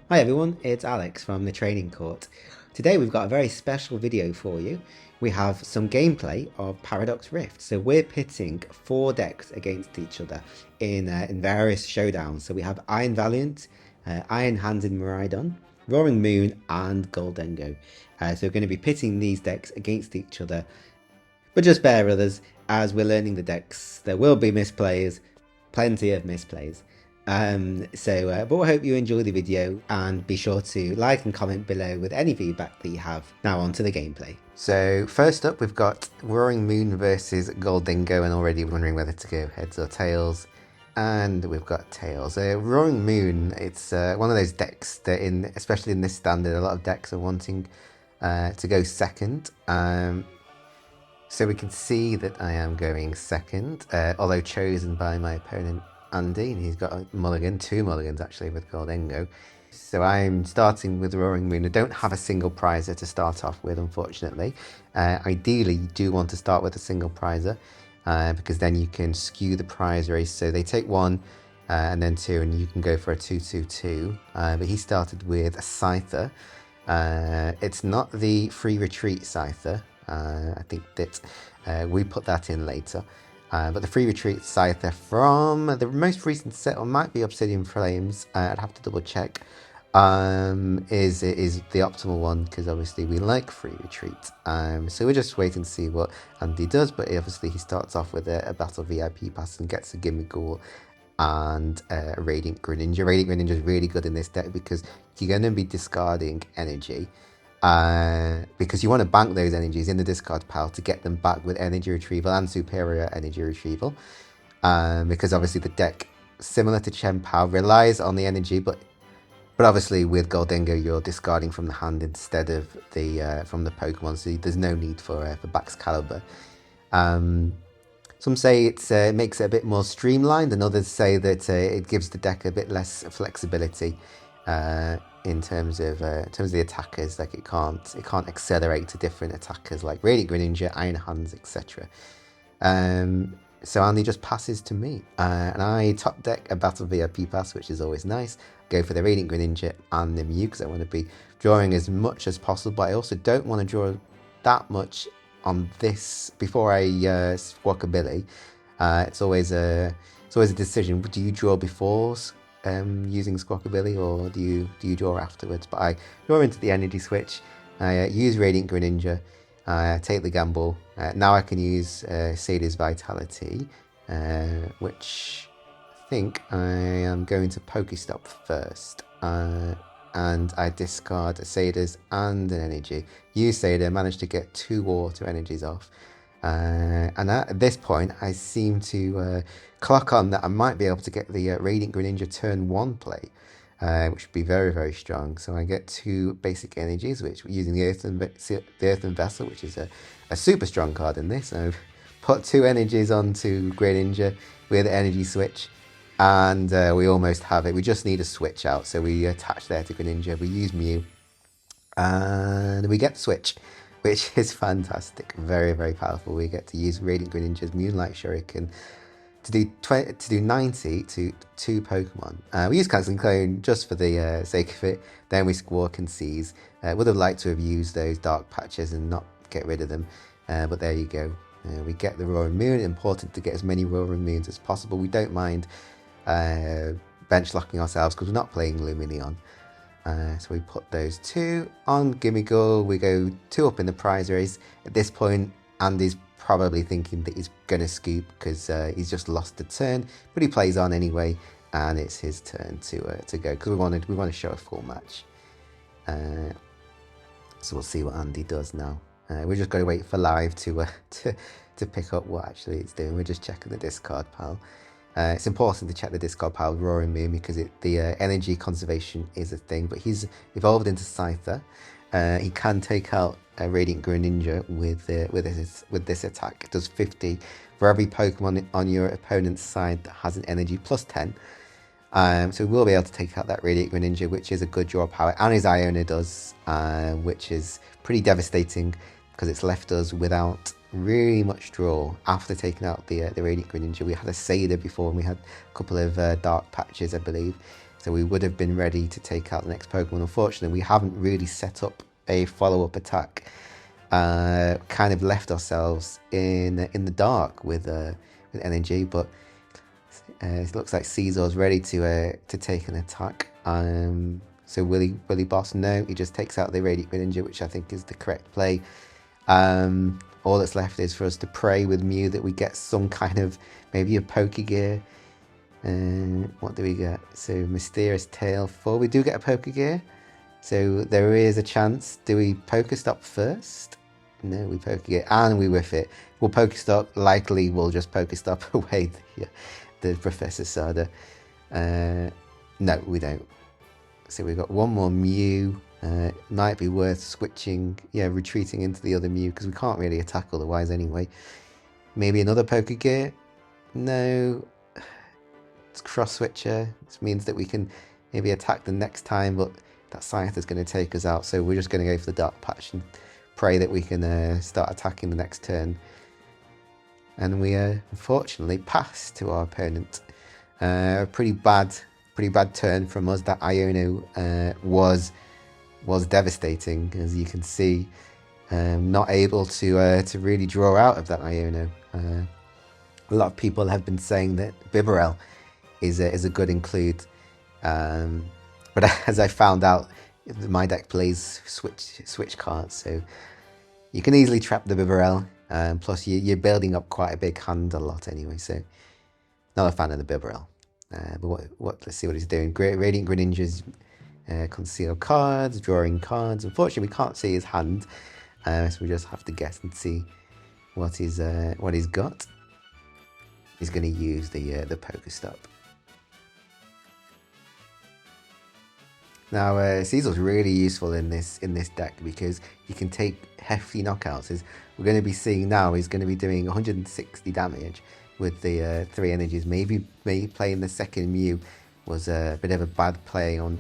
Hi everyone, it's Alex from the Training Court. Today we've got a very special video for you. We have some gameplay of Paradox Rift. So we're pitting 4 decks against each other in various showdowns. So we have Iron Valiant, Iron Handed Miraidon, Roaring Moon and Gholdengo. So we're going to be pitting these decks against each other. But just bear with us as we're learning the decks. There will be misplays, plenty of misplays. But I hope you enjoy the video and be sure to like and comment below with any feedback that you have. Now on to the gameplay. So first up we've got Roaring Moon versus Gholdengo, and already wondering whether to go heads or tails. And we've got tails. Roaring Moon, it's one of those decks that especially in this standard, a lot of decks are wanting to go second. So we can see that I am going second, although chosen by my opponent Andy, and he's got a mulligan, 2 mulligans actually with Gholdengo. So I'm starting with Roaring Moon. I don't have a single prizer to start off with, unfortunately. Ideally, you do want to start with a single prizer, because then you can skew the prize race. So they take 1 and then 2, and you can go for a 2-2-2. But he started with a Scyther. It's not the free retreat Scyther. I think that we put that in later. But the free retreat Scyther from the most recent set, or might be Obsidian Flames, I'd have to double check, is the optimal one, because obviously we like free retreat. So we're just waiting to see what Andy does, but obviously he starts off with a Battle VIP Pass and gets a Gimme Ghoul and a Radiant Greninja. Radiant Greninja is really good in this deck because you're going to be discarding energy. Because you want to bank those energies in the discard pile to get them back with energy retrieval and superior energy retrieval. Because obviously the deck, similar to Chien-Pao, relies on the energy, but obviously with Gholdengo you're discarding from the hand instead of from the Pokemon, so there's no need for Baxcalibur. Some say it makes it a bit more streamlined, and others say that it gives the deck a bit less flexibility. In terms of the attackers, like it can't accelerate to different attackers like Radiant Greninja, Iron Hands, etc. So Andy just passes to me, and I top deck a Battle VIP Pass, which is always nice. Go for the Radiant Greninja and the Mew because I want to be drawing as much as possible, but I also don't want to draw that much on this before I Squawkabilly. It's always a decision. Do you draw before using Squawkabilly, or do you draw afterwards? But I draw into the Energy Switch, I use Radiant Greninja, take the gamble. Now I can use Sada's Vitality, which I think I am going to PokéStop first, and I discard Sada's and an energy. Use Sada, manage to get 2 water energies off. And at this point, I seem to clock on that I might be able to get the Radiant Greninja turn 1 play, which would be very, very strong. So I get 2 basic energies, which we're using the Earthen Vessel, which is a super strong card in this. I've put 2 energies onto Greninja with Energy Switch, and we almost have it. We just need a switch out, so we attach there to Greninja. We use Mew, and we get the switch, which is fantastic. Very, very powerful. We get to use Radiant Greninja's Moonlight Shuriken to do 90 to 2 Pokemon. We use Canceling Cologne just for the sake of it. Then we Squawk and Seize. Would have liked to have used those Dark Patches and not get rid of them, but there you go. We get the Roaring Moon. Important to get as many Roaring Moons as possible. We don't mind bench locking ourselves because we're not playing Lumineon. So we put those 2 on Gimme Ghoul. We go 2 up in the prize race. At this point, Andy's probably thinking that he's going to scoop because he's just lost a turn, but he plays on anyway, and it's his turn to go because we want to show a full match. So we'll see what Andy does now. We're just going to wait for live to pick up what actually it's doing. We're just checking the discard pile. It's important to check the discard pile with Roaring Moon because the energy conservation is a thing, but he's evolved into Scyther. He can take out a Radiant Greninja with this attack. It does 50 for every Pokemon on your opponent's side that has an energy plus 10. So we'll be able to take out that Radiant Greninja, which is a good draw power, and his Iona does, which is pretty devastating because it's left us without really much draw after taking out the Radiant Greninja. We had a Sada before, and we had a couple of Dark Patches, I believe. so we would have been ready to take out the next Pokemon. Unfortunately, we haven't really set up a follow-up attack. Kind of left ourselves in the dark with energy, but it looks like Caesar's ready to take an attack. So will he boss? No, he just takes out the Radiant Greninja, which I think is the correct play. All that's left is for us to pray with Mew that we get some kind of, maybe a Pokégear. What do we get? So Mysterious Tail 4. We do get a Pokégear. So there is a chance. Do we PokéStop first? No, we Pokégear and we whiff it. We'll PokéStop. Likely we'll just PokéStop away the Professor Sada. No, we don't. So we've got one more Mew. Might be worth switching, retreating into the other Mew, because we can't really attack otherwise anyway. Maybe another Pokégear? No. It's Cross Switcher. This means that we can maybe attack the next time, but that Scythe is going to take us out, so we're just going to go for the Dark Patch and pray that we can start attacking the next turn. And we unfortunately pass to our opponent. Pretty bad turn from us. That Iono was devastating, as you can see. Not able to really draw out of that Iono. A lot of people have been saying that Bibarel is a good include, but as I found out, my deck plays switch cards, so you can easily trap the Bibarel. Plus you're building up quite a big hand a lot anyway, so not a fan of the Bibarel. But let's see what he's doing. Radiant Greninja's conceal cards, drawing cards. Unfortunately, we can't see his hand, so we just have to guess and see what he's got. He's going to use the PokéStop. Now, Caesar's really useful in this deck because you can take hefty knockouts. As we're going to be seeing now, he's going to be doing 160 damage with the 3 energies. Maybe playing the second Mew was a bit of a bad play on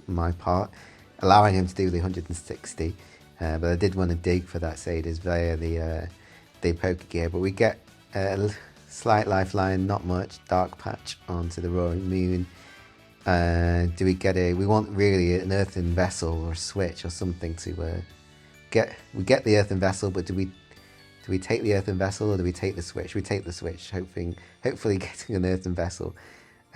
my part, allowing him to do the 160. But I did want to dig for that Sada's via the Pokégear. But we get a slight lifeline, not much. Dark Patch onto the Roaring Moon. Do we get we want really an Earthen Vessel or a Switch or something to we get the Earthen Vessel, but do we take the Earthen Vessel or do we take the Switch? We take the Switch, hopefully getting an Earthen Vessel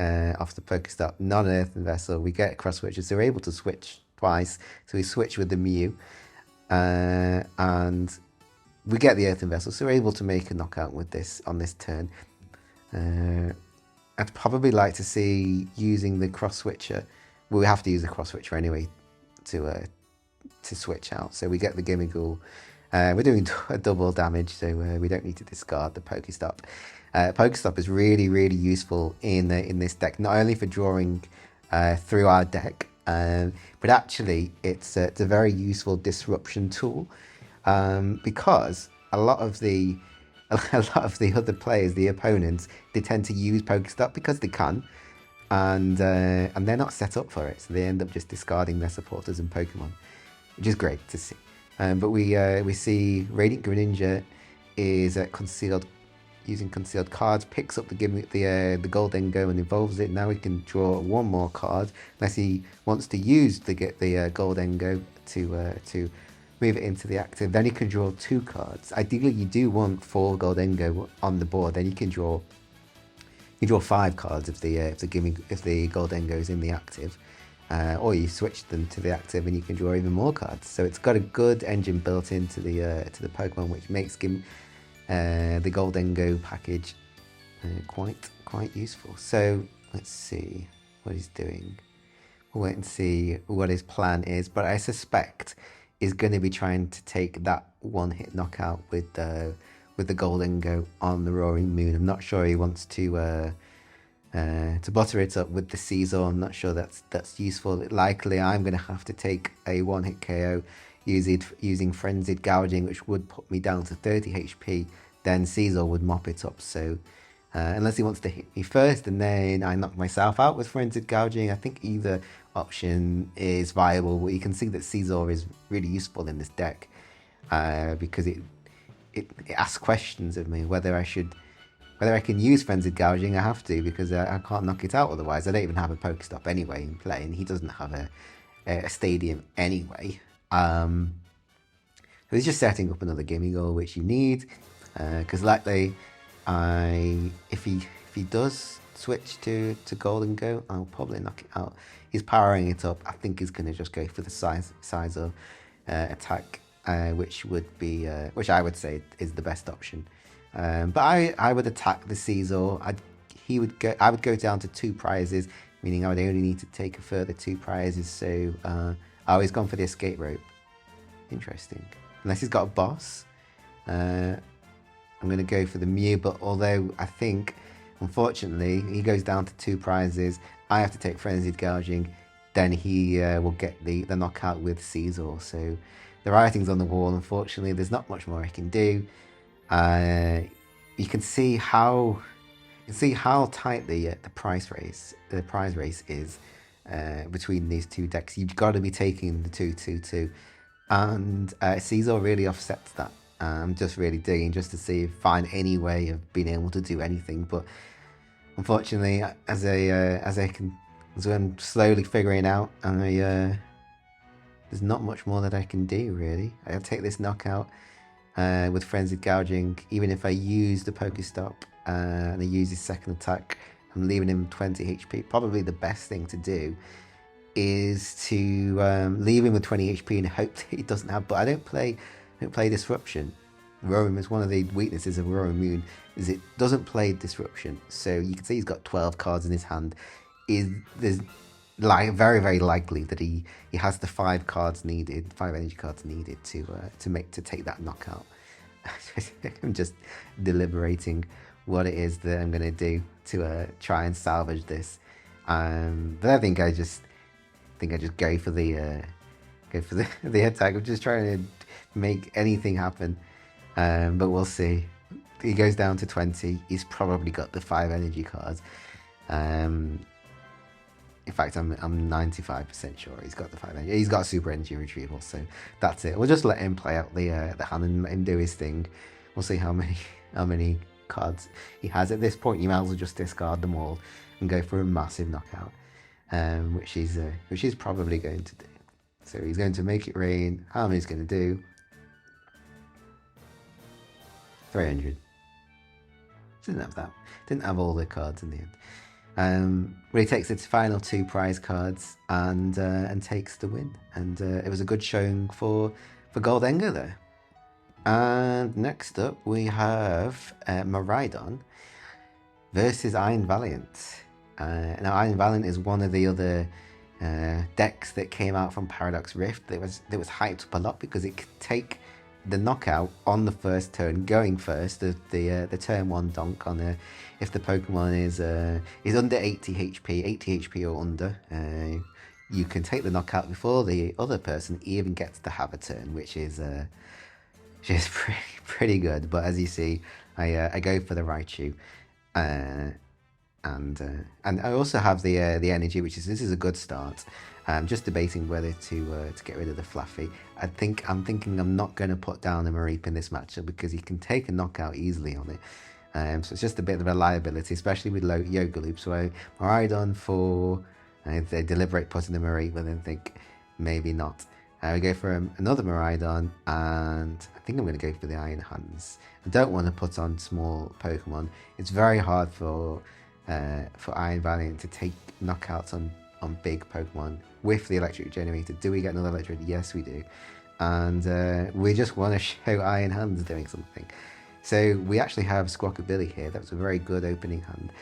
off the PokéStop. Not an Earthen Vessel. We get Cross Switches, so we're able to switch twice. So we switch with the Mew, and we get the Earthen Vessel, so we're able to make a knockout with this on this turn. I'd probably like to see using the Cross Switcher. Well, we have to use the Cross Switcher anyway to switch out. So we get the Gimmigool. We're doing a double damage, so we don't need to discard the PokéStop. PokéStop is really, really useful in this deck, not only for drawing through our deck, but actually it's a very useful disruption tool, because a lot of the other players, the opponents, they tend to use PokéStop because they can, and they're not set up for it, so they end up just discarding their supporters and Pokemon, which is great to see. But we see Radiant Greninja is using concealed cards, picks up the Gholdengo and evolves it. Now he can draw one more card, unless he wants to use the Gholdengo to move it into the active. Then he can draw 2 cards. Ideally, you do want 4 Gholdengo on the board. Then you can draw 5 cards if the Gholdengo is in the active, or you switch them to the active and you can draw even more cards. So it's got a good engine built into the Pokemon, which makes the Gholdengo package quite useful. So let's see what he's doing. We'll wait and see what his plan is, but I suspect is going to be trying to take that one-hit knockout with the Gholdengo on the Roaring Moon. I'm not sure he wants to butter it up with the Caesar. I'm not sure that's useful. Likely, I'm going to have to take a one-hit KO using Frenzied Gouging, which would put me down to 30 HP. Then Caesar would mop it up. So unless he wants to hit me first and then I knock myself out with Frenzied Gouging, I think either option is viable. But you can see that Caesar is really useful in this deck, because it asks questions of me whether I should whether I can use Frenzied Gouging, I have to, because I can't knock it out otherwise. I don't even have a PokéStop anyway in play, and he doesn't have a stadium anyway. So he's just setting up another gimme goal, which you need, because likely, if he does switch to Gholdengo, I'll probably knock it out. He's powering it up. I think he's going to just go for the size of attack, which I would say is the best option. But I would attack the Caesar. I would go down to 2 prizes, meaning I would only need to take a further 2 prizes. So he's gone for the escape rope. Interesting. Unless he's got a boss. I'm going to go for the Mew, but although I think, unfortunately, he goes down to 2 prizes, I have to take Frenzied Gouging, then he will get the knockout with Caesar. So the writing's on the wall. Unfortunately, there's not much more I can do. You can see how tight the prize race is between these 2 decks. You've got to be taking the 2-2-2, and Caesar really offsets that. I'm just really digging just to find any way of being able to do anything, but unfortunately, as I'm slowly figuring out, there's not much more that I can do really. I'll take this knockout with Frenzied Gouging. Even if I use the PokéStop and I use his second attack, I'm leaving him 20 HP. Probably the best thing to do is to leave him with 20 HP and hope that he doesn't have. But I don't play Disruption. Roam is one of the weaknesses of Roam Moon, is it doesn't play Disruption. So you can see he's got 12 cards in his hand. There's very, very likely that he has the 5 energy cards needed to take that knockout. I'm just deliberating what it is that I'm gonna do to try and salvage this. But I think I just go for the attack. I'm just trying to make anything happen. But we'll see. He goes down to 20. He's probably got the 5 energy cards. In fact, I'm 95% sure he's got the 5 energy. He's got super energy retrieval, so that's it. We'll just let him play out the hand and let him do his thing. We'll see how many cards he has. At this point, you might as well just discard them all and go for a massive knockout, which he's probably going to do. So he's going to make it rain. How many he's going to do? 300. Didn't have that. Didn't have all the cards in the end. But he takes its final 2 prize cards and takes the win. And it was a good showing for Gholdengo there. And next up we have Miraidon versus Iron Valiant. Now Iron Valiant is one of the other decks that came out from Paradox Rift that was hyped up a lot because it could take the knockout on the first turn, going first, the turn 1 donk on if the Pokemon is under 80 HP or under. You can take the knockout before the other person even gets to have a turn, which is pretty good. But as you see, I go for the Raichu, and I also have the energy, this is a good start. I'm just debating whether to get rid of the Fluffy. I'm thinking I'm not going to put down a Mareep in this matchup because he can take a knockout easily on it. So it's just a bit of a liability, especially with Yoga Loop. So Miraidon for the deliberate putting the Mareep, but then think maybe not. We go for another Miraidon, and I think I'm going to go for the Iron Hands. I don't want to put on small Pokemon. It's very hard for Iron Valiant to take knockouts on big Pokemon with the electric generator. Do we get another electric? Yes, we do. And we just want to show Iron Hands doing something. So we actually have Squawkabilly here. That was a very good opening hand.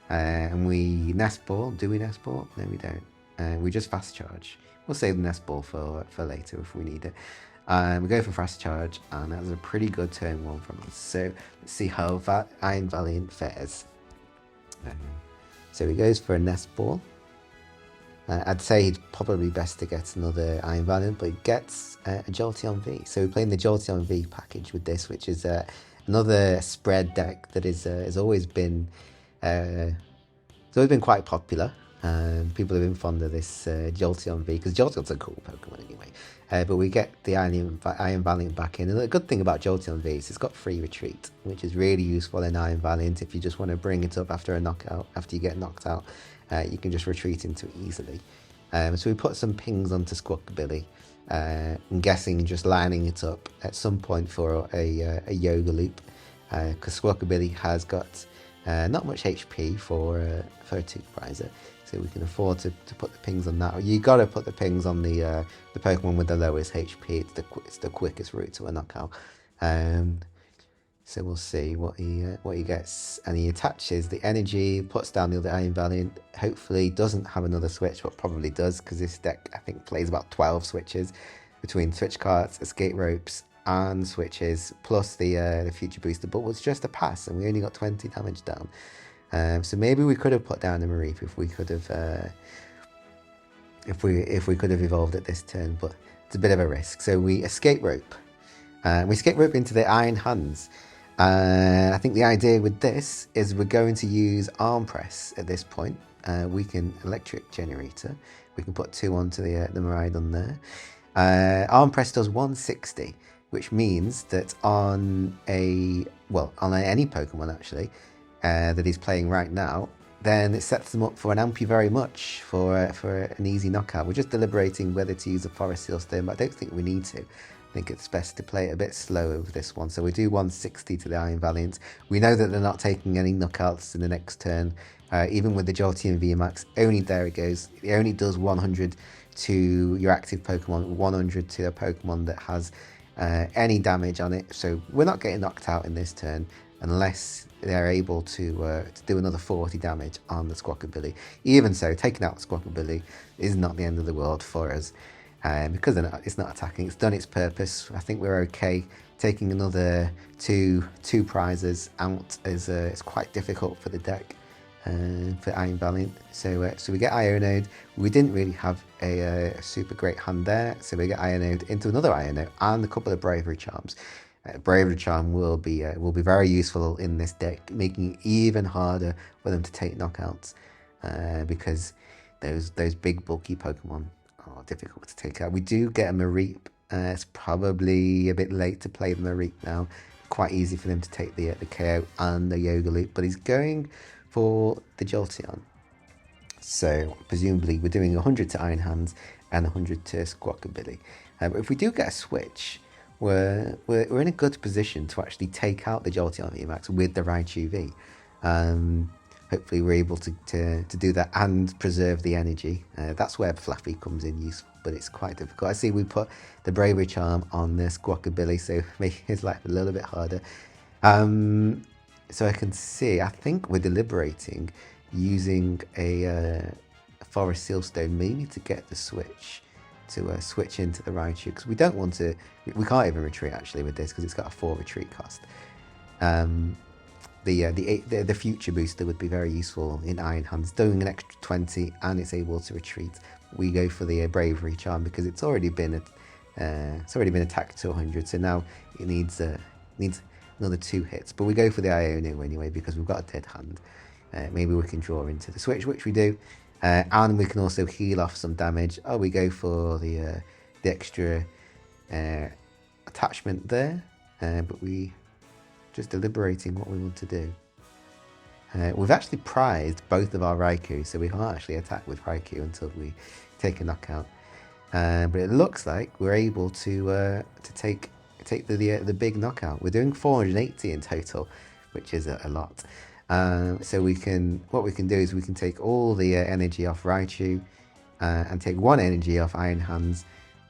And we Nest Ball. Do we Nest Ball? No, we don't. We just Fast Charge. We'll save the Nest Ball for later if we need it. We go for Fast Charge, and that was a pretty good turn 1 from us. So let's see how Iron Valiant fares. So he goes for a Nest Ball. I'd say it's probably best to get another Iron Valiant, but he gets a Jolteon V. So we're playing the Jolteon V package with this, which is another spread deck that has always been quite popular. People have been fond of this Jolteon V, because Jolteon's a cool Pokemon anyway. But we get the Iron Valiant back in. And the good thing about Jolteon V is it's got free retreat, which is really useful in Iron Valiant. If you just want to bring it up after a knockout, after you get knocked out, you can just retreat into it easily. So we put some pings onto Squawkabilly. I'm guessing just lining it up at some point for a Yoga Loop, because Squawkabilly has got not much HP for a 2-prizer, so we can afford to put the pings on that. You gotta put the pings on the Pokemon with the lowest HP. It's the quickest route to a knockout. So we'll see what he gets, and he attaches the energy, puts down the other Iron Valiant. Hopefully doesn't have another switch, but probably does, because this deck I think plays about 12 switches between switch cards, escape ropes, and switches, plus the future booster. But was just a pass, and we only got 20 damage down. So maybe we could have put down a Mareep if we could have if we could have evolved at this turn, but it's a bit of a risk. So we escape rope. We escape rope into the Iron Hands. I think the idea with this is we're going to use Arm Press at this point. We can Electric Generator. We can put 2 onto the Miraidon there. Arm Press does 160, which means that on any Pokemon actually that he's playing right now, then it sets them up for an Ampy very much for an easy knockout. We're just deliberating whether to use a Forest Seal Stone, but I don't think we need to. I think it's best to play it a bit slower with this one. So we do 160 to the Iron Valiant. We know that they're not taking any knockouts in the next turn. Even with the Jolteon VMAX, there it goes. It only does 100 to your active Pokemon, 100 to a Pokemon that has any damage on it. So we're not getting knocked out in this turn unless they're able to do another 40 damage on the Squawkabilly. Even so, taking out the Squawkabilly is not the end of the world for us. Because it's not attacking, it's done its purpose. I think we're okay. Taking another two prizes out is it's quite difficult for the deck for Iron Valiant. So we get Ionode. We didn't really have a super great hand there, so we get Ionode into another Ionode and a couple of Bravery Charms. Bravery Charm will be very useful in this deck, making it even harder for them to take knockouts, because those big bulky Pokemon are difficult to take out. We do get a Mareep. It's probably a bit late to play the Mareep now. Quite easy for them to take the KO and the Yoga Loop, but he's going for the Jolteon. So presumably we're doing 100 to Iron Hands and 100 to Squawkabilly. But if we do get a switch, we're in a good position to actually take out the Jolteon VMAX with the Raichu V. Hopefully we're able to do that and preserve the energy. That's where Fluffy comes in useful, but it's quite difficult. I see we put the Bravery Charm on the Squawkabilly, so make his life a little bit harder. So I can see, I think we're deliberating using a Forest Seal Stone maybe to get the switch, to switch into the Raichu, because we don't want to, we can't even retreat actually with this because it's got a 4 retreat cost. The future booster would be very useful in Iron Hands, doing an extra 20 and it's able to retreat. We go for the Bravery Charm because it's already been attacked to 100, so now it needs another 2 hits. But we go for the Iono anyway because we've got a dead hand. Maybe we can draw into the switch, which we do, and we can also heal off some damage. Oh, we go for the extra attachment there, but we just deliberating what we want to do. We've actually prized both of our Raikou, so we can't actually attack with Raikou until we take a knockout. But it looks like we're able to take the big knockout. We're doing 480 in total, which is a lot. So what we can do is we can take all the energy off Raichu and take 1 energy off Iron Hands,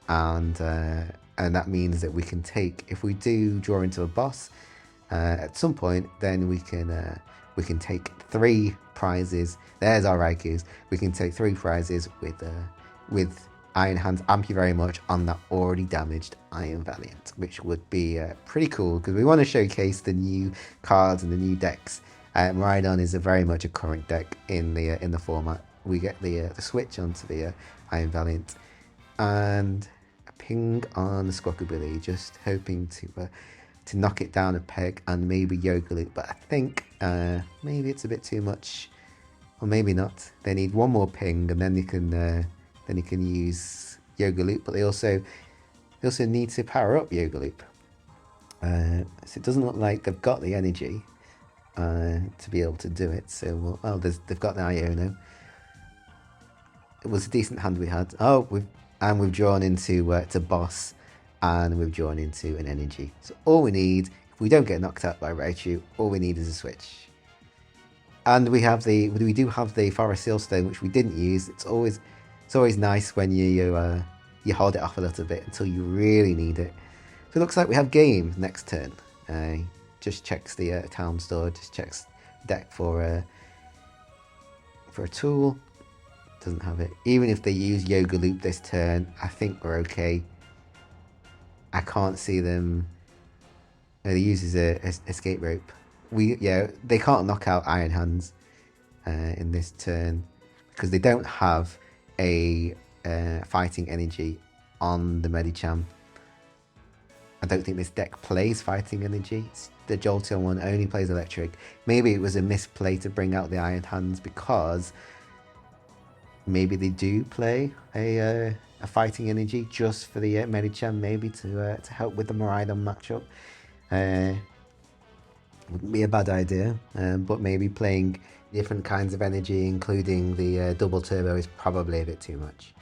and that means that we can take, if we do draw into a boss at some point, then we can take 3 prizes. There's our Raikous. We can take 3 prizes with Iron Hands, Ampy very much, on that already damaged Iron Valiant, which would be pretty cool because we want to showcase the new cards and the new decks. Miraidon is very much a current deck in the format. We get the switch onto the Iron Valiant and a ping on the Squawkabilly, just hoping to knock it down a peg and maybe Yoga Loop, but I think maybe it's a bit too much or maybe not. They need one more ping, and then you can use Yoga Loop. But they also need to power up Yoga Loop. So it doesn't look like they've got the energy to be able to do it. So they've got the Iono. It was a decent hand we had. We've drawn into to boss, and we've drawn into an energy. So all we need, if we don't get knocked out by Raichu, all we need is a switch. And we do have the Forest Seal Stone, which we didn't use. It's always nice when you hold it off a little bit until you really need it. So it looks like we have game next turn. Just checks the town store, just checks deck for a tool. Doesn't have it. Even if they use Yoga Loop this turn, I think we're okay. I can't see them. They uses a escape rope. They can't knock out Iron Hands in this turn because they don't have a fighting energy on the Medicham. I don't think this deck plays fighting energy. The Jolteon one only plays electric. Maybe it was a misplay to bring out the Iron Hands because maybe they do play a fighting energy just for the Medicham, maybe to help with the Miraidon matchup. Wouldn't be a bad idea, but maybe playing different kinds of energy, including the double turbo, is probably a bit too much.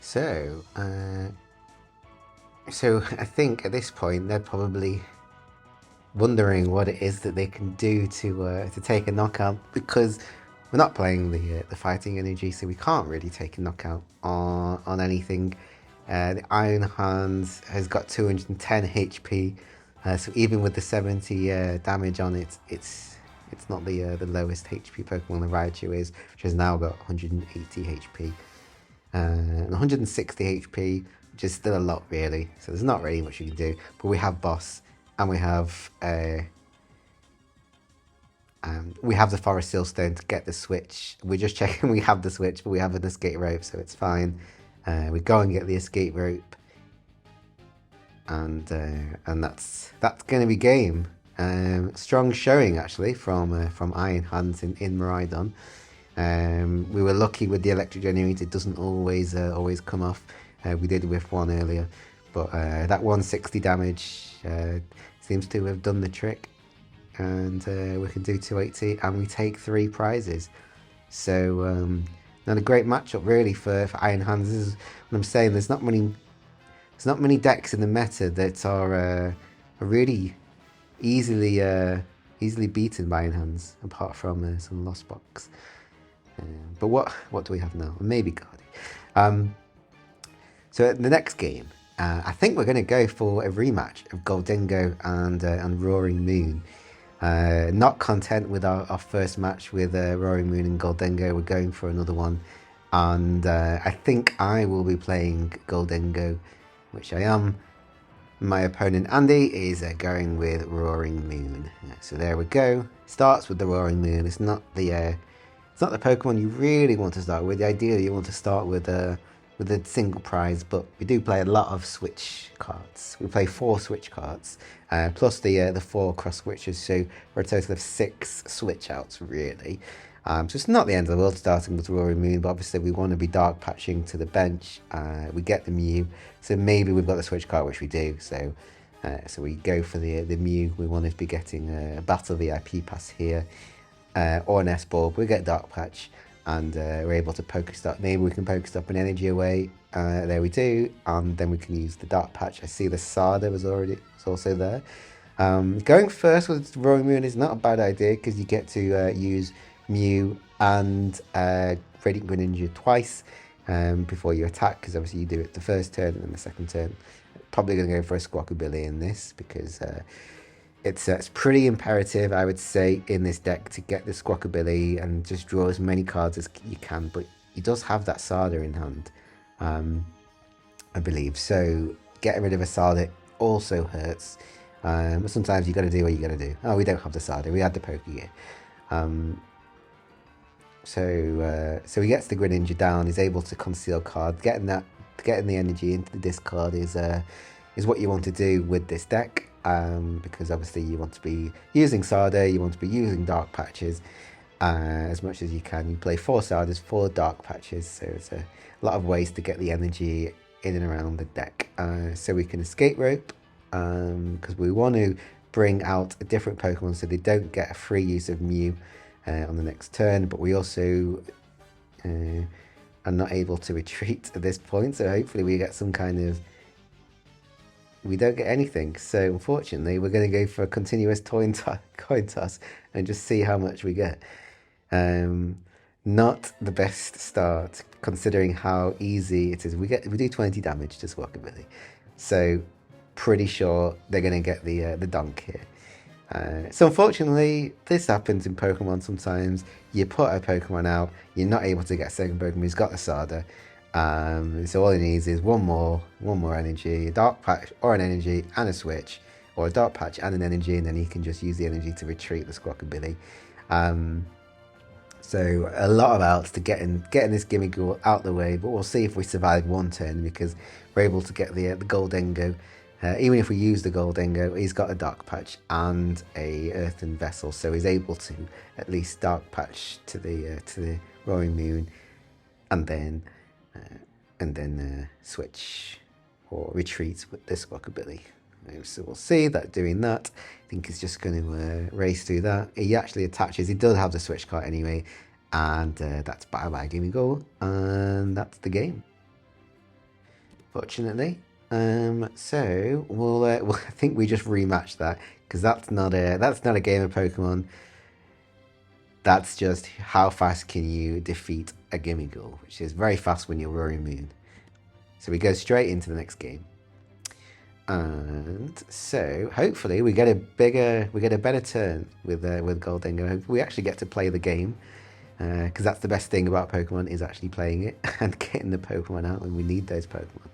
So I think at this point they're probably wondering what it is that they can do to take a knockout, because we're not playing the fighting energy, so we can't really take a knockout on anything. The Iron Hands has got 210 HP, so even with the 70 damage on it, it's not the lowest HP Pokemon the Raichu is, which has now got 180 HP. And 160 HP, which is still a lot really, so there's not really much you can do. But we have Boss, and we have the Forest Seal Stone to get the switch. We're just checking we have the switch, but we have an escape rope, so it's fine. We go and get the escape rope, and that's going to be game. Strong showing actually from Iron Hands in Miraidon. We were lucky with the electric generator. It doesn't always come off. We did whiff one earlier, but that 160 damage seems to have done the trick. And we can do 280, and we take 3 prizes. So not a great matchup really for Iron Hands. This is what I'm saying. There's not many decks in the meta that are really easily beaten by Iron Hands, apart from some Lost Box. But what do we have now? Maybe Guardy. So in the next game, I think we're going to go for a rematch of Gholdengo and Roaring Moon. Not content with our first match with Roaring Moon and Gholdengo, we're going for another one. And I think I will be playing Gholdengo, which I am. My opponent Andy is going with Roaring Moon. So there we go. Starts with the Roaring Moon. It's not the Pokemon you really want to start with. Ideally, you want to start with a single prize, but we do play a lot of Switch cards. We play 4 Switch cards, plus the 4 Cross Switchers, so we're a total of 6 Switch outs, really. So it's not the end of the world starting with Roaring Moon, but obviously we want to be Dark Patching to the bench. We get the Mew, so maybe we've got the Switch card, which we do, so we go for the Mew. We want to be getting a Battle VIP Pass here, or Nest Ball. We get Dark Patch, and we're able to PokéStop. Maybe we can PokéStop an energy away. There we do, and then we can use the Dark Patch. I see the Sada was also there. Going first with Roaring Moon is not a bad idea, because you get to use Mew and Radiant Greninja twice before you attack, because obviously you do it the first turn and then the second turn. Probably going to go for a Squawkabilly in this, because it's pretty imperative, I would say, in this deck to get the Squawkabilly and just draw as many cards as you can. But he does have that Sada in hand, I believe. So getting rid of a Sada also hurts. But sometimes you got to do what you got to do. Oh, we don't have the Sada. We had the Pokégear. So he gets the Greninja down. He's able to conceal card. Getting the energy into the discard is what you want to do with this deck. Because obviously you want to be using Sada, you want to be using Dark Patches, as much as you can. You play 4 Sadas, 4 Dark Patches, so it's a lot of ways to get the energy in and around the deck. So we can escape rope, because we want to bring out a different Pokemon so they don't get a free use of Mew on the next turn, but we also are not able to retreat at this point, so hopefully we get some kind of... We don't get anything, so unfortunately we're going to go for a continuous coin toss and just see how much we get. Not the best start considering how easy it is. We do 20 damage to Squawkabilly, so pretty sure they're going to get the donk here. So unfortunately, this happens in Pokemon sometimes. You put a Pokemon out, you're not able to get a second Pokemon who's got the Sada. So all it needs is one more energy, a Dark Patch or an energy and a switch, or a Dark Patch and an energy, and then he can just use the energy to retreat the Squawkabilly. So a lot of outs to getting this Gimmighoul out the way, but we'll see if we survive one turn, because we're able to get the Gholdengo. Even if we use the Gholdengo, he's got a Dark Patch and a Earthen Vessel, so he's able to at least Dark Patch to the Roaring Moon, and then switch or retreat with this Squawkabilly. So we'll see that doing that. I think he's just going to race through that. He actually attaches. He does have the Switch Cart anyway, and that's bye-bye Gimmighoul, and that's the game, fortunately. So we'll I think we just rematch that, because that's not a game of Pokemon. That's just how fast can you defeat a Gimmighoul, which is very fast when you're Roaring Moon. So we go straight into the next game. And so hopefully we get a better turn with Gholdengo. Hopefully we actually get to play the game, because that's the best thing about Pokemon, is actually playing it and getting the Pokemon out when we need those Pokemon.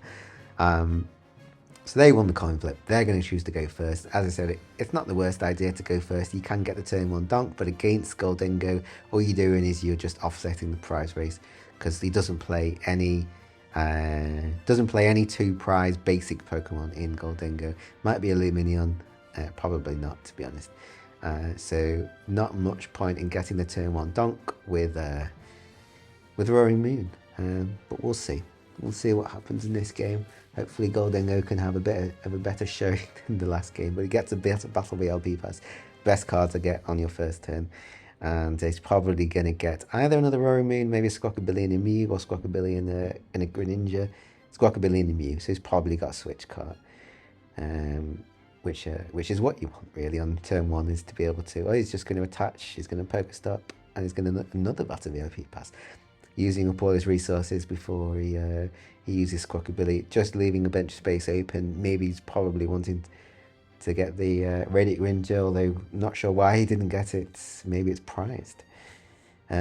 So they won the coin flip. They're going to choose to go first. As I said, it's not the worst idea to go first. You can get the turn 1 donk, but against Gholdengo, all you're doing is you're just offsetting the prize race, because he doesn't play any 2 prize basic Pokemon in Gholdengo. Might be a Luminion, probably not, to be honest. So not much point in getting the turn 1 donk with Roaring Moon. But we'll see. We'll see what happens in this game. Hopefully Gholdengo can have a better showing than the last game, but he gets a better Battle VIP Pass. Best cards to get on your first turn. And he's probably going to get either another Roaring Moon, maybe a Squawkabilly and a Mew, or Squawkabilly and a Greninja. Squawkabilly and a Mew, so he's probably got a Switch Cart. Which is what you want really on turn 1, is to be able to... Oh, he's just going to attach, he's going to PokéStop, and he's going to another Battle VIP Pass. Using up all his resources before he uses Squawkabilly, just leaving a bench space open. Maybe he's probably wanting to get the Radiant Greninja, although not sure why he didn't get it. Maybe it's prized. But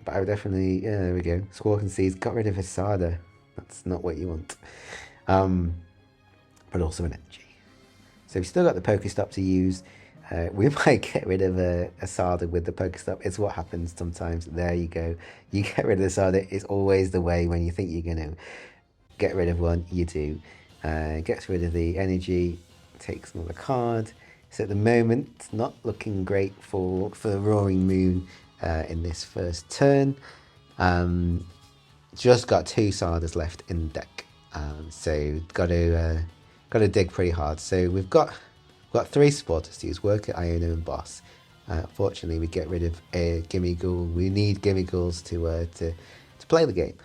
I would definitely... Yeah, there we go. Squawk Seeds got rid of his Sada. That's not what you want. But also an energy. So we've still got the PokéStop to use. We might get rid of a Sada with the PokéStop. It's what happens sometimes. There you go. You get rid of the Sada. It's always the way when you think you're going to get rid of one, you do. Gets rid of the energy, takes another card. So at the moment, it's not looking great for the Roaring Moon in this first turn. Just got 2 Sadas left in the deck. So got to dig pretty hard. So we've got 3 supporters to use: Worker, Iono, and Boss. Fortunately, we get rid of a Gimmighoul. We need Gimmighouls to play the game.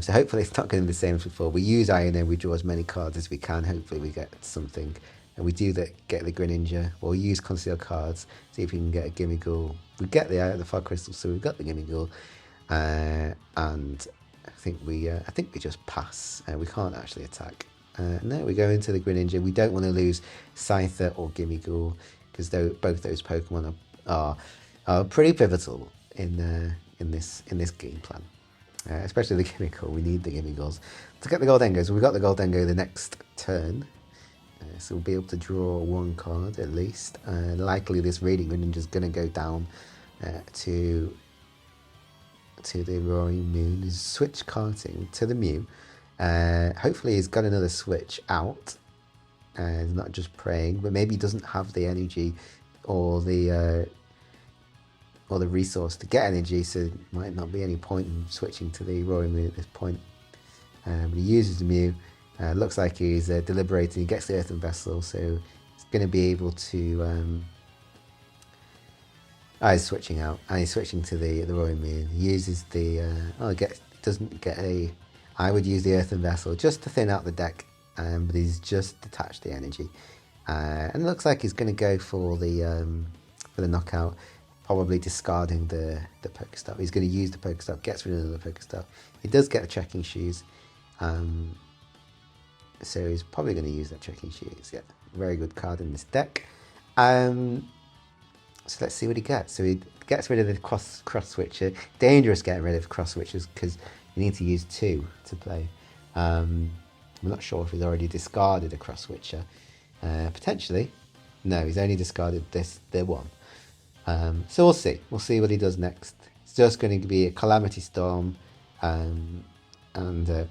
So hopefully it's not going to be the same as before. We use Iono, we draw as many cards as we can. Hopefully we get something. And we do get the Greninja. We'll use Conceal cards, see if we can get a Gimmighoul. We get the Fog Crystal, so we've got the Gimmighoul. And I think we just pass. We can't actually attack. No, we go into the Greninja. We don't want to lose Scyther or Gimmighoul, because both those Pokemon are pretty pivotal in this game plan. Especially the Gimmighoul. We need the Gimmighouls to get the Gholdengo. So we've got the Gholdengo the next turn. So we'll be able to draw 1 card at least. Likely this Radiant Greninja is going to go down to the Roaring Moon. He's switch carting to the Mew. Hopefully he's got another switch out. He's not just praying, but maybe he doesn't have the energy or the or the resource to get energy, so there might not be any point in switching to the Roaring Moon at this point. But he uses the Mew. Looks like he's deliberating. He gets the Earthen Vessel, so he's going to be able to... he's switching out, and he's switching to the Roaring Moon. He uses the... doesn't get a... I would use the Earthen Vessel just to thin out the deck, but he's just detached the energy. And it looks like he's going to go for the knockout, probably discarding the PokéStop. He's going to use the PokéStop, gets rid of the PokéStop. He does get the Trekking Shoes, so he's probably going to use that Trekking Shoes. Yeah, very good card in this deck. So let's see what he gets. So he gets rid of the Cross Switcher. Dangerous getting rid of Cross Switchers because you need to use 2 to play. I'm not sure if he's already discarded a Cross Switcher. Potentially. No, he's only discarded the one. So we'll see. We'll see what he does next. It's just going to be a Calamity Storm, and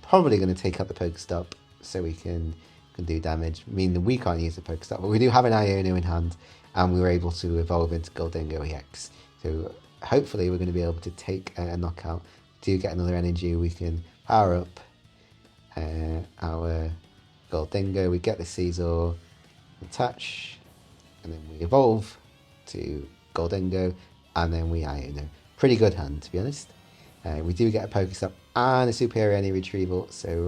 probably going to take out the PokéStop so we can do damage. I mean, we can't use the PokéStop, but we do have an Iono in hand, and we were able to evolve into Gholdengo EX. So hopefully we're going to be able to take a knockout. Do get another energy, we can power up our Gholdengo. We get the CEL, attach, and then we evolve to Gholdengo, and then we Iono. Pretty good hand, to be honest. We do get a PokéStop and a Superior Energy Retrieval, so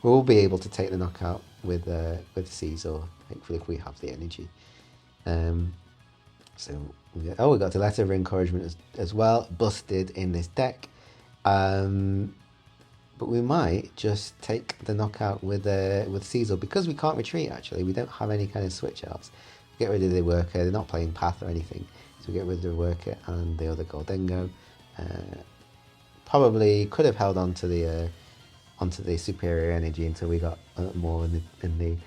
we'll be able to take the knockout with CEL, hopefully, if we have the energy. We got the Letter of Encouragement as well, busted in this deck. But we might just take the knockout with CEL, because we can't retreat, actually. We don't have any kind of switch outs. Get rid of the Worker. They're not playing Path or anything. So we get rid of the Worker and the other Gholdengo. Probably could have held on to onto the Superior Energy until we got more in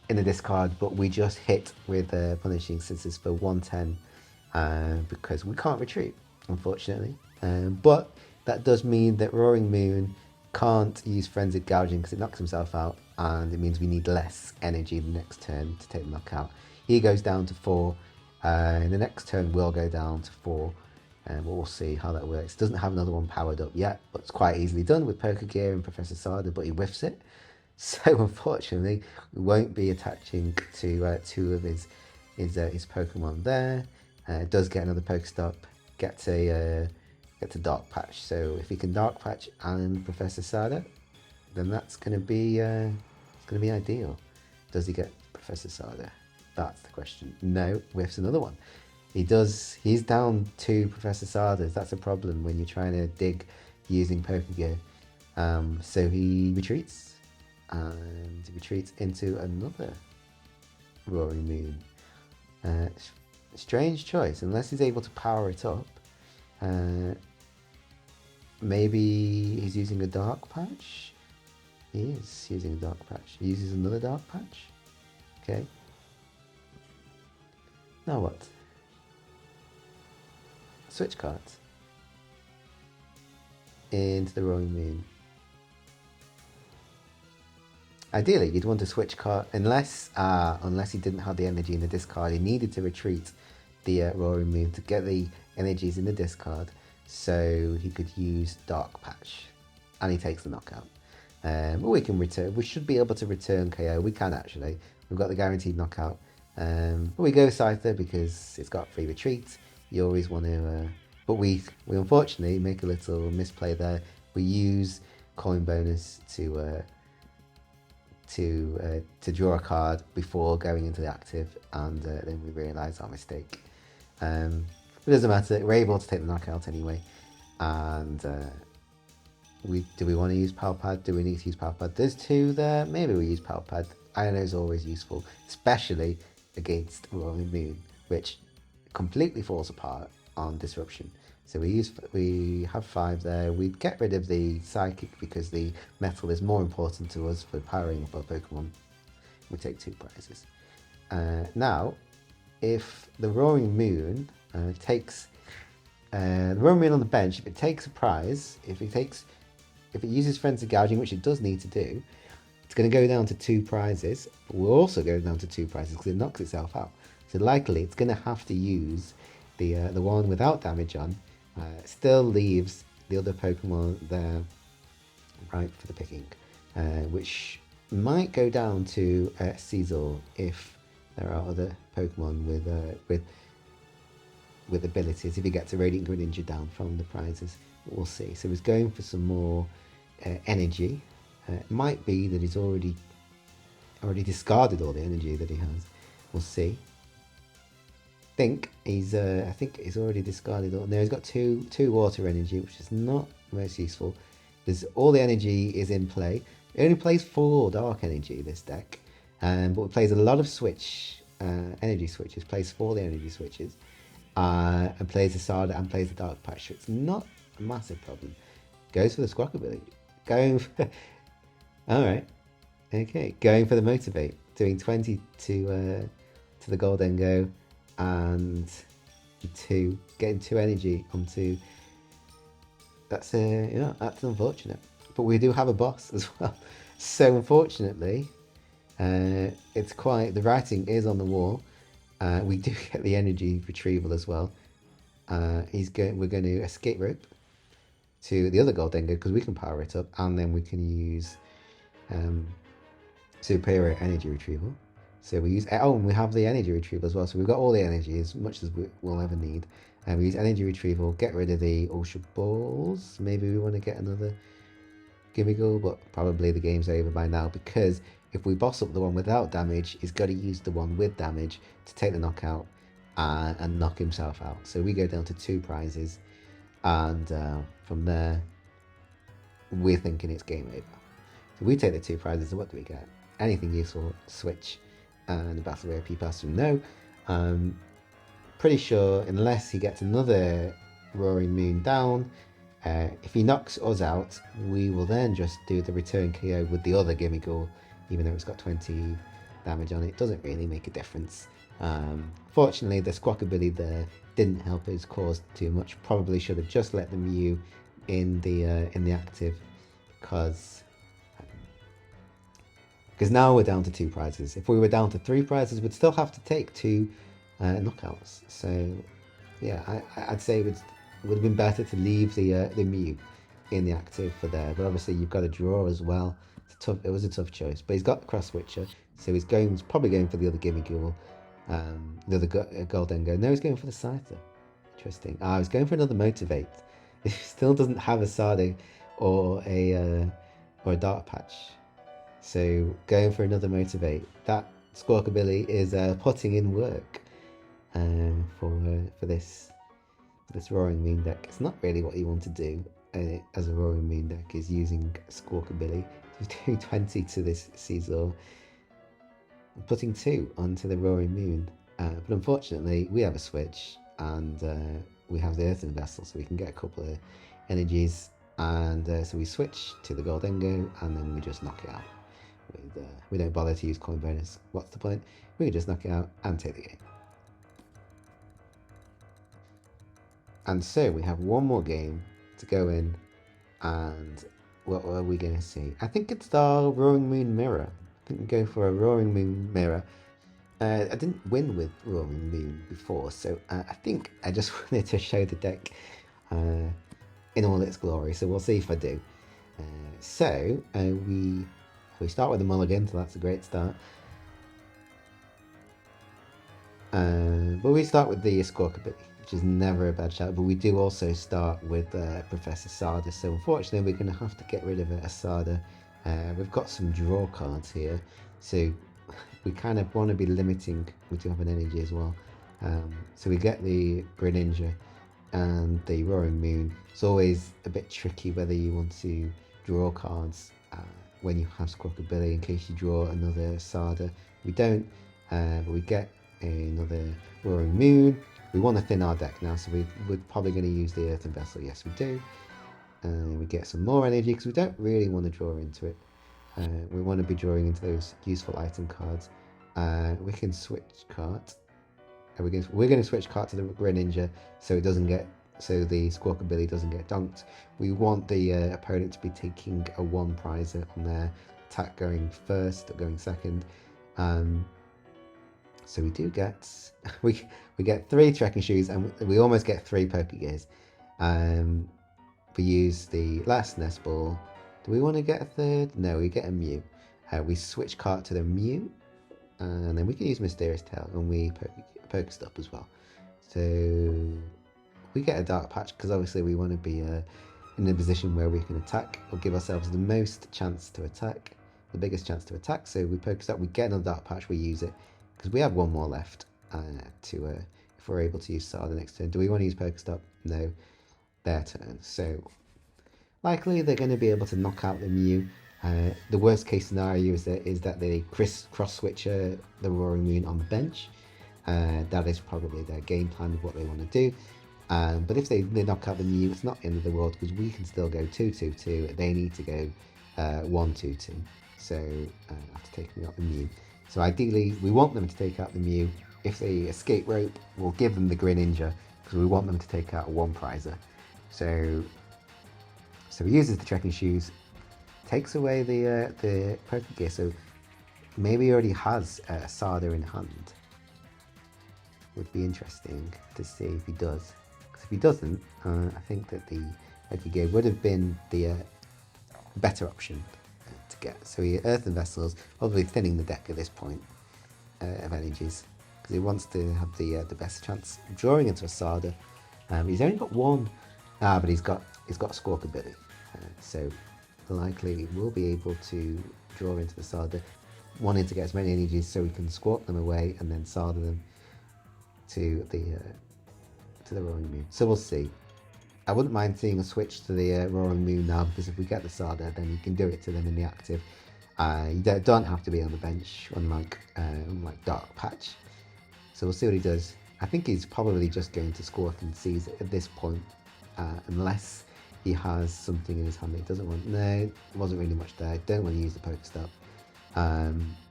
the discard, but we just hit with Punishing Scissors for 110 because we can't retreat, unfortunately. But that does mean that Roaring Moon can't use Frenzied Gouging because it knocks himself out, and it means we need less energy the next turn to take the knockout. He goes down to 4, and the next turn will go down to 4, but we'll see how that works. Doesn't have another one powered up yet, but it's quite easily done with Pokégear and Professor Sada, but he whiffs it. So unfortunately, we won't be attaching to 2 of his Pokemon there. Does get another PokéStop, gets a Dark Patch. So if he can Dark Patch and Professor Sada, then that's going to be ideal. Does he get Professor Sada? That's the question. No, whiffs another one. He does. He's down 2 Professor Sadas. That's a problem when you're trying to dig using Pokégear. So he retreats, and he retreats into another Roaring Moon. Strange choice, unless he's able to power it up. Maybe he's using a Dark Patch. He is using a Dark Patch. He uses another Dark Patch. Okay. Now what? Switch cards into the Roaring Moon. Ideally, you'd want to switch card unless he didn't have the energy in the discard. He needed to retreat the Roaring Moon to get the energies in the discard, so he could use Dark Patch, and he takes the knockout. But we can return. We should be able to return KO. We can actually. We've got the guaranteed knockout. But we go Scyther because it's got free retreat. You always want to, but we unfortunately make a little misplay there. We use coin bonus to draw a card before going into the active, and then we realise our mistake. It doesn't matter. We're able to take the knockout anyway, and do we want to use Power Pad? Do we need to use Power Pad? There's 2 there. Maybe we use Power Pad. I know is always useful, especially against Roaring Moon, which completely falls apart on Disruption. So we have 5 there. We get rid of the Psychic because the metal is more important to us for powering up our Pokemon. We take 2 prizes. Now, if the Roaring Moon takes the Roaring Moon on the bench, if it takes a prize, if it uses Frenzy Gouging, which it does need to do, it's going to go down to 2 prizes, but we'll also go down to 2 prizes because it knocks itself out. So likely it's going to have to use the one without damage on still leaves the other Pokemon there ripe for the picking, which might go down to CEL if there are other Pokemon with abilities. If he gets a Radiant Greninja down from the prizes, we'll see. So he's going for some more energy. It might be that he's already discarded all the energy that he has. We'll see. I think he's already discarded all. No, he's got two water energy, which is not most useful. There's all the energy is in play. It only plays 4 dark energy, this deck, but it plays a lot of energy switches. Plays 4 the energy switches, and plays the Sada and plays the Dark Patch. So it's not a massive problem. Goes for the Squawkabilly. Going for all right, okay. Going for the Motivate. Doing 20 to the Gholdengo, and 2 getting 2 energy onto. That's that's unfortunate. But we do have a boss as well. So unfortunately, it's quite, the writing is on the wall. We do get the energy retrieval as well. We're going to escape rope to the other Gholdengo because we can power it up, and then we can use superior energy retrieval. So we use, and we have the energy retrieval as well. So we've got all the energy, as much as we'll ever need. And we use energy retrieval, get rid of the Ultra Balls. Maybe we want to get another Gimmigle, but probably the game's over by now, because if we boss up the one without damage, he's got to use the one with damage to take the knockout and knock himself out. So we go down to 2 prizes, and from there, we're thinking it's game over. So we take the 2 prizes, so what do we get? Anything useful, Switch, and the Battle VIP Pass from No. Pretty sure, unless he gets another Roaring Moon down, if he knocks us out, we will then just do the return KO with the other Gimmigle, even though it's got 20 damage on it. It doesn't really make a difference. Fortunately, the Squawkabilly there didn't help his cause too much. Probably should have just let the Mew in the active, because now we're down to 2 prizes. If we were down to 3 prizes, we'd still have to take 2 knockouts. So yeah, I'd say it would have been better to leave the Mew in the active for there. But obviously you've got a draw as well. It was a tough choice. But he's got the Cross Switcher, so he's probably going for the other Gimmigle, the other Gholdengo. No, he's going for the Scyther. Interesting. He's going for another Motivate. He still doesn't have a Sada or a Dark Patch. So going for another Motivate. That Squawkabilly is putting in work for this Roaring Moon deck. It's not really what you want to do as a Roaring Moon deck, is using Squawkabilly. He's doing 20 to this CEL, putting 2 onto the Roaring Moon. But unfortunately, we have a switch, and we have the Earthen Vessel, so we can get a couple of energies. And so we switch to the Gholdengo, and then we just knock it out. We don't bother to use coin bonus. What's the point? We can just knock it out and take the game. And so we have one more game to go in, and what are we going to see? I think it's the Roaring Moon Mirror. I think we go for a Roaring Moon Mirror. I didn't win with Roaring Moon before, so I think I just wanted to show the deck in all its glory. So we'll see if I do. So we start with the mulligan, so that's a great start. But we start with the Squawkabilly, which is never a bad shout. But we do also start with Professor Sada. So unfortunately, we're going to have to get rid of a Sada. We've got some draw cards here, so we kind of want to be limiting. We do have an energy as well. So we get the Greninja and the Roaring Moon. It's always a bit tricky whether you want to draw cards when you have Squawkabilly, in case you draw another Sada. We don't, but we get another Roaring Moon. We want to thin our deck now, so we're probably going to use the Earthen Vessel. Yes, we do. We get some more energy because we don't really want to draw into it. We want to be drawing into those useful item cards. We can switch cart. We're going to switch cart to the Greninja so it doesn't get, so the Squawkabilly doesn't get dunked. We want the opponent to be taking a 1 prizer on their attack going first or going second. So So we do get we get 3 Trekking Shoes, and we almost get 3 Pokégears. We use the last Nest Ball. Do we want to get a third? No, we get a Mew. We switch cart to the Mew, and then we can use Mysterious Tail, and we PokéStop as well. So we get a Dark Patch because obviously we want to be in a position where we can attack or give ourselves the most chance to attack, the biggest chance to attack. So we PokéStop, we get another Dark Patch, we use it because we have 1 more left if we're able to use Sada next turn. Do we want to use PokéStop? No, their turn. So likely they're going to be able to knock out the Mew. The worst case scenario is that they cross switcher the Roaring Moon on the bench. That is probably their game plan of what they want to do. But if they knock out the Mew, it's not the end of the world because we can still go 2-2-2. They need to go 1-2-2. So after taking out the Mew. So ideally, we want them to take out the Mew. If they escape rope, we'll give them the Greninja because we want them to take out a 1-prizer. So he uses the Trekking Shoes, takes away the Pokégear. So maybe he already has a Sada in hand. Would be interesting to see if he does. Because if he doesn't, I think that the Pokégear would have been the better option to get. So he Earthen Vessels, probably thinning the deck at this point of energies, because he wants to have the best chance of drawing into a Sada. He's only got 1, but he's got Squawkabilly, so likely we'll be able to draw into the Sada, wanting to get as many energies so we can squawk them away and then Sada them to the Roaring Moon. So we'll see. I wouldn't mind seeing a switch to the Roaring Moon now, because if we get the Sada, then you can do it to them in the active. You don't have to be on the bench, unlike Dark Patch. So we'll see what he does. I think he's probably just going to Squawk and Seize it at this point, unless he has something in his hand that he doesn't want. No, there wasn't really much there. Don't want to use the PokéStop.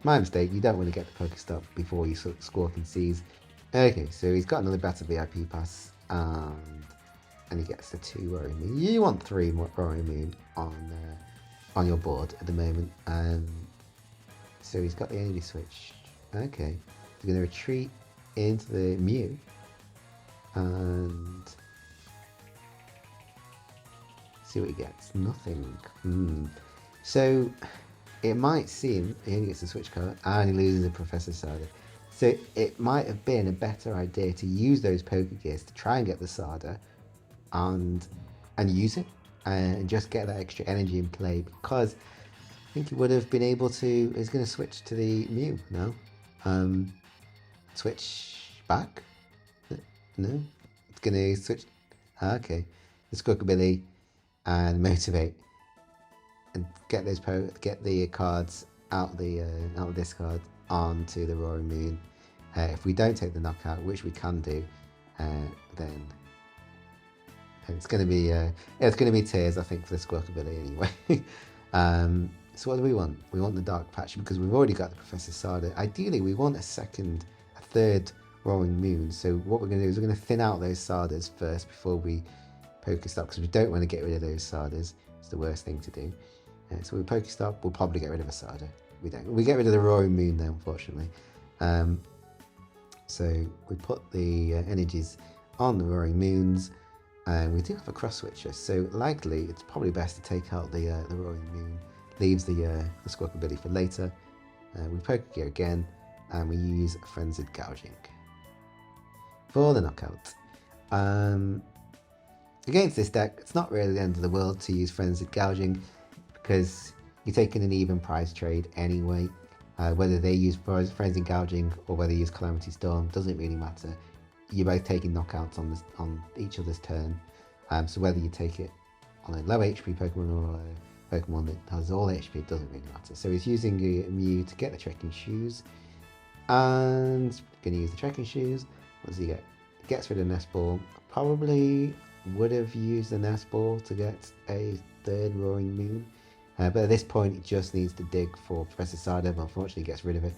My mistake, you don't want to get the PokéStop before you Squawk and Seize. Okay, so he's got another Battle VIP Pass, and he gets the 2 Roaring Moon. You want 3 more Roaring Moon on your board at the moment. So he's got the Energy Switch. Okay, he's going to retreat into the Mew, and see what he gets. Nothing. So it might seem he only gets a Switch card and he loses a Professor Sada. So it might have been a better idea to use those Pokégears to try and get the Sada and use it and just get that extra energy in play, because I think he would have been able to. He's going to switch to the Mew now. Switch back? No? It's going to switch. Okay. The Squawkabilly and Motivate and get the cards out of this card onto the Roaring Moon. If we don't take the knockout, which we can do, then it's going to be tears, I think, for the Squawkabilly anyway. So what do we want? We want the Dark Patch because we've already got the Professor Sada. Ideally, we want a third Roaring Moon. So what we're going to do is we're going to thin out those Sadas first before we PokéStop, because we don't want to get rid of those Sadas. It's the worst thing to do. So we PokéStop, we'll probably get rid of a Sada. We don't. We get rid of the Roaring Moon though, unfortunately. So we put the energies on the Roaring Moons, and we do have a Cross Switcher. So likely, it's probably best to take out the Roaring Moon, leaves the Squawkabilly for later. We Pokégear again, and we use Frenzied Gouging for the knockout. Against this deck, it's not really the end of the world to use Frenzied Gouging, because you're taking an even prize trade anyway. Whether they use Frenzied Gouging or whether you use Calamity Storm doesn't really matter. You're both taking knockouts on each other's turn. So whether you take it on a low HP Pokemon or a Pokemon that has all HP, it doesn't really matter. So he's using a Mew to get the Trekking Shoes, and going to use the Trekking Shoes. What does he get? He gets rid of Nest Ball. Probably would have used the Nest Ball to get a 3rd Roaring Moon. But at this point, it just needs to dig for Professor Sada, but unfortunately gets rid of it.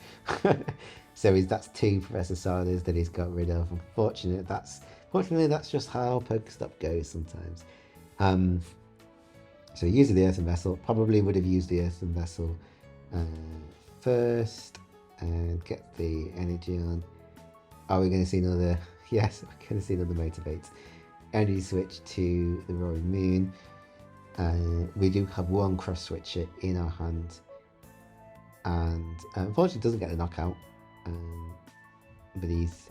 So that's 2 Professor Sadas that he's got rid of. Unfortunately, that's just how PokéStop goes sometimes. So using the Earthen Vessel, probably would have used the Earthen Vessel first. and get the energy on. Are we going to see another? Yes, we're going to see another Motivate. Energy switch to the Roaring Moon. We do have one Cross Switcher in our hand, and unfortunately doesn't get the knockout. But he's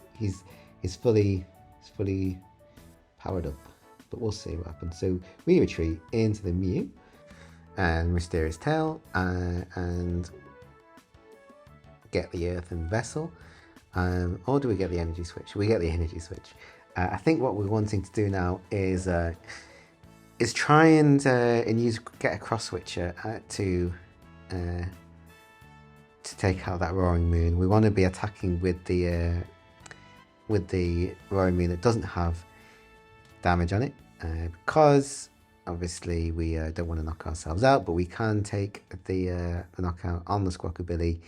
fully powered up. But we'll see what happens. So we retreat into the Mew and Mysterious Tail and get the Earthen Vessel. Or do we get the Energy Switch? We get the Energy Switch. I think what we're wanting to do now is try and get a Cross Switcher to take out that Roaring Moon. We want to be attacking with the Roaring Moon that doesn't have damage on it, because obviously we don't want to knock ourselves out, but we can take the knockout on the Squawkabilly.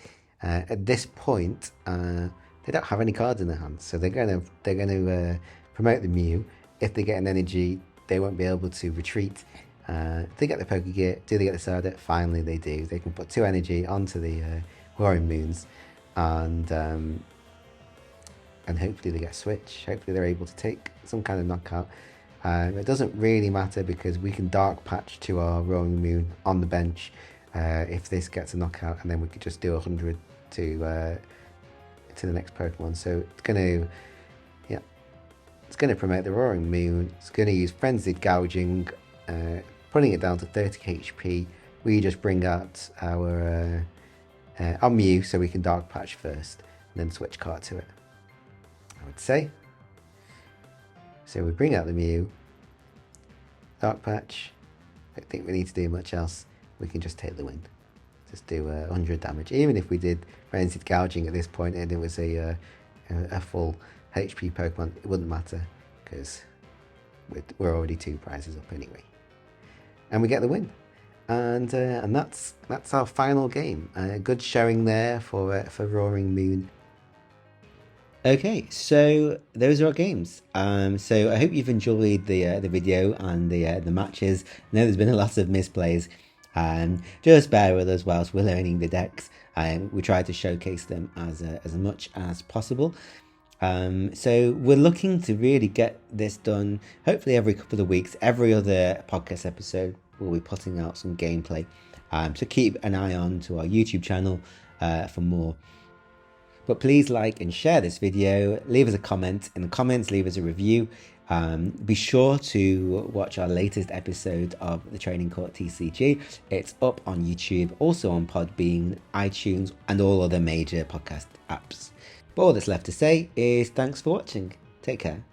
At this point, they don't have any cards in their hands, so they're going to promote the Mew. If they get an energy, they won't be able to retreat. They get the Pokégear. Do they get the Sada? Finally, they do. They can put 2 energy onto the Roaring Moons, and hopefully they get a switch. Hopefully they're able to take some kind of knockout. It doesn't really matter because we can Dark Patch to our Roaring Moon on the bench if this gets a knockout, and then we could just do 100 to the next Pokemon. So it's going to promote the Roaring Moon. It's going to use Frenzied Gouging, putting it down to 30 HP. We just bring out our Mew so we can Dark Patch first, and then Switch Cart to it, I would say. So we bring out the Mew, Dark Patch. I don't think we need to do much else. We can just take the win. Just do 100 damage. Even if we did Frenzied Gouging at this point and it was a full HP Pokemon, it wouldn't matter because we're already 2 prizes up anyway. And we get the win. And that's our final game. Good showing there for Roaring Moon. Okay, so those are our games. So I hope you've enjoyed the video and the matches. I know there's been a lot of misplays. Just bear with us whilst we're learning the decks. We try to showcase them as much as possible. So we're looking to really get this done hopefully every couple of weeks. Every other podcast episode we'll be putting out some gameplay. So keep an eye on to our YouTube channel for more. But please like and share this video. Leave us a comment in the comments. Leave us a review. Be sure to watch our latest episode of the Training Court TCG. It's up on YouTube, also on Podbean, iTunes, and all other major podcast apps. But all that's left to say is thanks for watching. Take care.